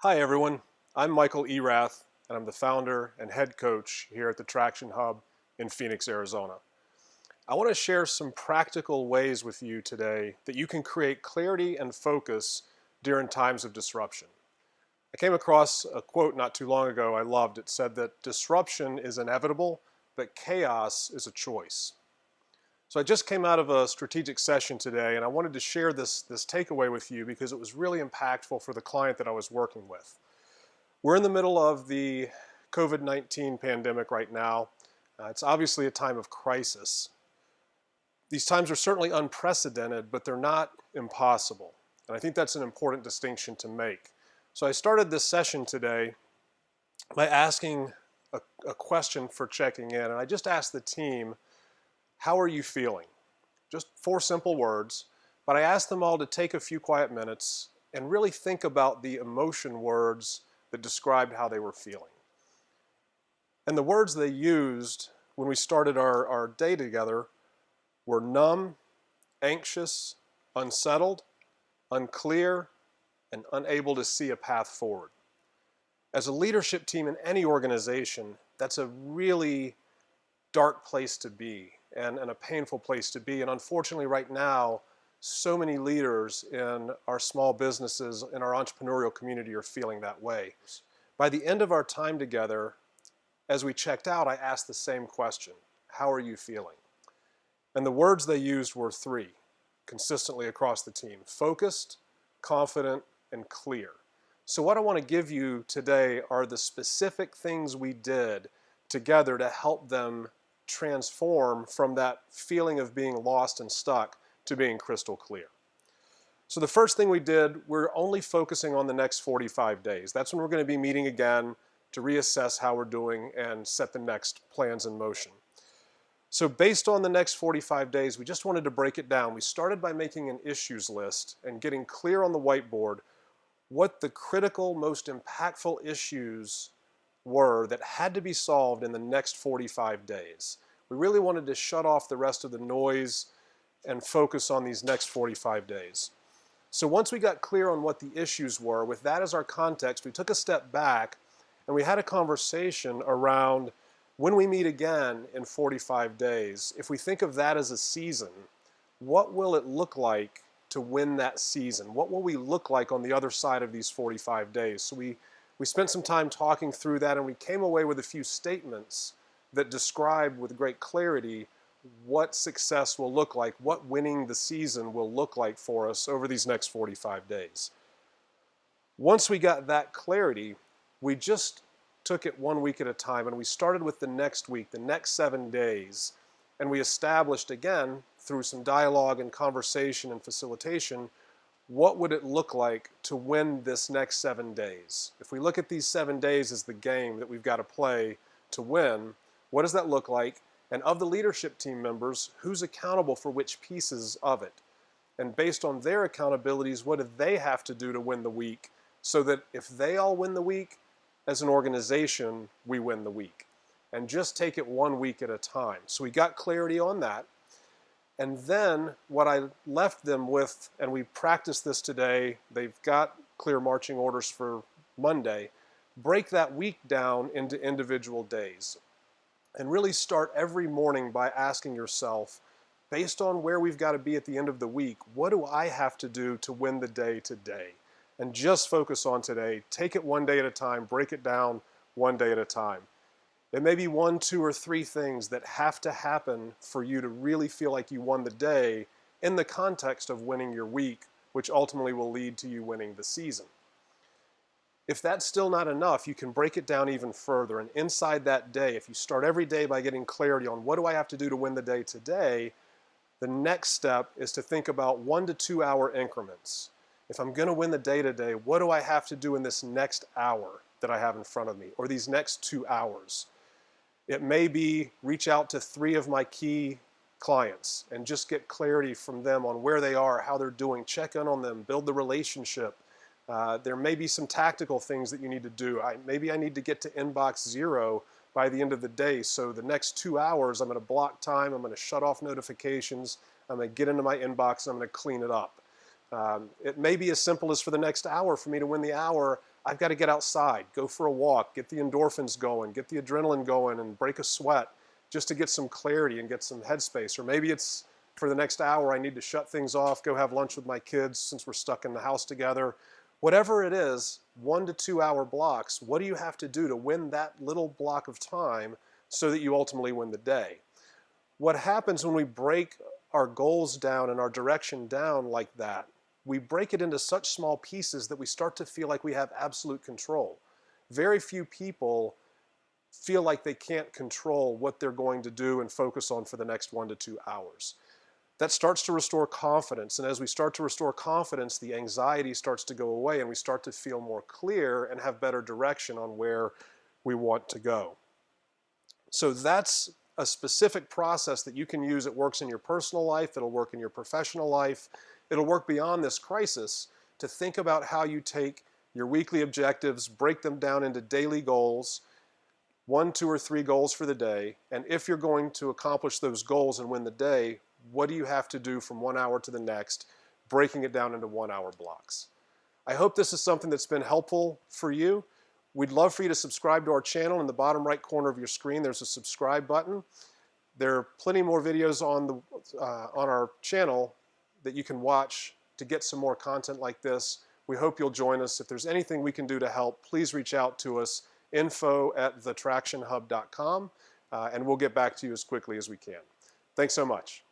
Hi everyone, I'm Michael Erath and I'm the founder and head coach here at the Traction Hub in Phoenix, Arizona. I want to share some practical ways with you today that you can create clarity and focus during times of disruption. I came across a quote not too long ago I loved. It said that disruption is inevitable, but chaos is a choice. So I just came out of a strategic session today and I wanted to share this takeaway with you because it was really impactful for the client that I was working with. We're in the middle of the COVID-19 pandemic right now. It's obviously a time of crisis. These times are certainly unprecedented, but they're not impossible. And I think that's an important distinction to make. So I started this session today by asking a question for checking in. And I just asked the team, how are you feeling? Just 4 simple words. But I asked them all to take a few quiet minutes and really think about the emotion words that described how they were feeling. And the words they used when we started our day together were numb, anxious, unsettled, unclear, and unable to see a path forward. As a leadership team in any organization, that's a really dark place to be and a painful place to be. And unfortunately right now, so many leaders in our small businesses, in our entrepreneurial community are feeling that way. By the end of our time together, as we checked out, I asked the same question, how are you feeling? And the words they used were 3, consistently across the team: focused, confident, and clear. So what I want to give you today are the specific things we did together to help them transform from that feeling of being lost and stuck to being crystal clear. So the first thing we did, we're only focusing on the next 45 days. That's when we're going to be meeting again to reassess how we're doing and set the next plans in motion. So based on the next 45 days, we just wanted to break it down. We started by making an issues list and getting clear on the whiteboard what the critical, most impactful issues were that had to be solved in the next 45 days. We really wanted to shut off the rest of the noise and focus on these next 45 days. So once we got clear on what the issues were, with that as our context, we took a step back and we had a conversation around when we meet again in 45 days, if we think of that as a season, what will it look like to win that season? What will we look like on the other side of these 45 days? So we spent some time talking through that and we came away with a few statements that describe with great clarity what success will look like, what winning the season will look like for us over these next 45 days. Once we got that clarity, we just took it 1 week at a time and we started with the next week, the next 7 days, and we established again through some dialogue and conversation and facilitation, what would it look like to win this next 7 days? If we look at these 7 days as the game that we've got to play to win, what does that look like? And of the leadership team members, who's accountable for which pieces of it? And based on their accountabilities, what do they have to do to win the week so that if they all win the week, as an organization, we win the week? And just take it 1 week at a time. So we got clarity on that. And then what I left them with, and we practiced this today, they've got clear marching orders for Monday, break that week down into individual days. And really start every morning by asking yourself, based on where we've got to be at the end of the week, what do I have to do to win the day today? And just focus on today. Take it 1 day at a time, break it down 1 day at a time. There may be 1, 2, or 3 things that have to happen for you to really feel like you won the day in the context of winning your week, which ultimately will lead to you winning the season. If that's still not enough, you can break it down even further. And inside that day, if you start every day by getting clarity on what do I have to do to win the day today, the next step is to think about 1 to 2 hour increments. If I'm going to win the day today, what do I have to do in this next hour that I have in front of me, or these next 2 hours? It may be reach out to 3 of my key clients and just get clarity from them on where they are, how they're doing, check in on them, build the relationship. There may be some tactical things that you need to do. Maybe I need to get to inbox 0 by the end of the day. So the next 2 hours, I'm going to block time. I'm going to shut off notifications. I'm going to get into my inbox and I'm going to clean it up. It may be as simple as for the next hour, for me to win the hour, I've got to get outside, go for a walk, get the endorphins going, get the adrenaline going, and break a sweat just to get some clarity and get some headspace. Or maybe it's for the next hour, I need to shut things off, go have lunch with my kids since we're stuck in the house together. Whatever it is, 1 to 2 hour blocks, what do you have to do to win that little block of time so that you ultimately win the day? What happens when we break our goals down and our direction down like that, we break it into such small pieces that we start to feel like we have absolute control. Very few people feel like they can't control what they're going to do and focus on for the next 1 to 2 hours. That starts to restore confidence, and as we start to restore confidence, the anxiety starts to go away and we start to feel more clear and have better direction on where we want to go. So that's a specific process that you can use. It works in your personal life, it'll work in your professional life, it'll work beyond this crisis to think about how you take your weekly objectives, break them down into daily goals, 1, 2, or 3 goals for the day, and if you're going to accomplish those goals and win the day, what do you have to do from 1 hour to the next, breaking it down into 1 hour blocks. I hope this is something that's been helpful for you. We'd love for you to subscribe to our channel. In the bottom right corner of your screen, there's a subscribe button. There are plenty more videos on our channel that you can watch to get some more content like this. We hope you'll join us. If there's anything we can do to help, please reach out to us, info@thetractionhub.com, and we'll get back to you as quickly as we can. Thanks so much.